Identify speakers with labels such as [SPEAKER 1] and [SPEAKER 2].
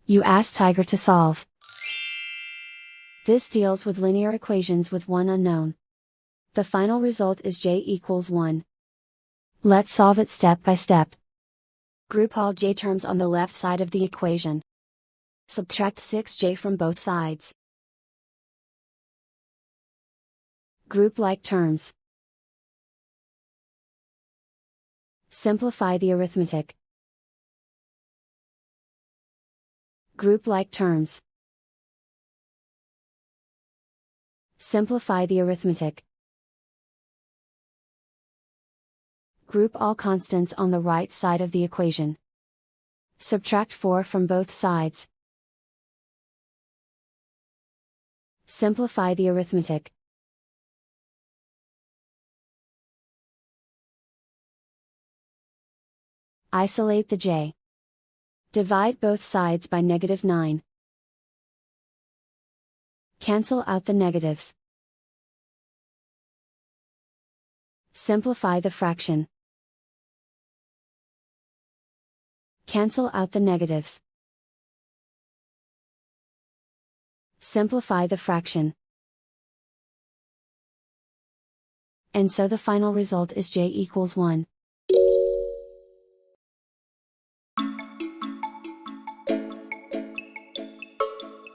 [SPEAKER 1] You ask Tiger to solve. This deals with linear equations with one unknown. The final result is j equals 1. Let's solve it step by step. Group all j terms on the left side of the equation. Subtract 6j from both sides. Group like terms. Simplify the arithmetic. Group like terms. Simplify the arithmetic. Group all constants on the right side of the equation. Subtract 4 from both sides. Simplify the arithmetic. Isolate the j. Divide both sides by -9. Cancel out the negatives. Simplify the fraction. Cancel out the negatives. Simplify the fraction. And so the final result is j equals 1.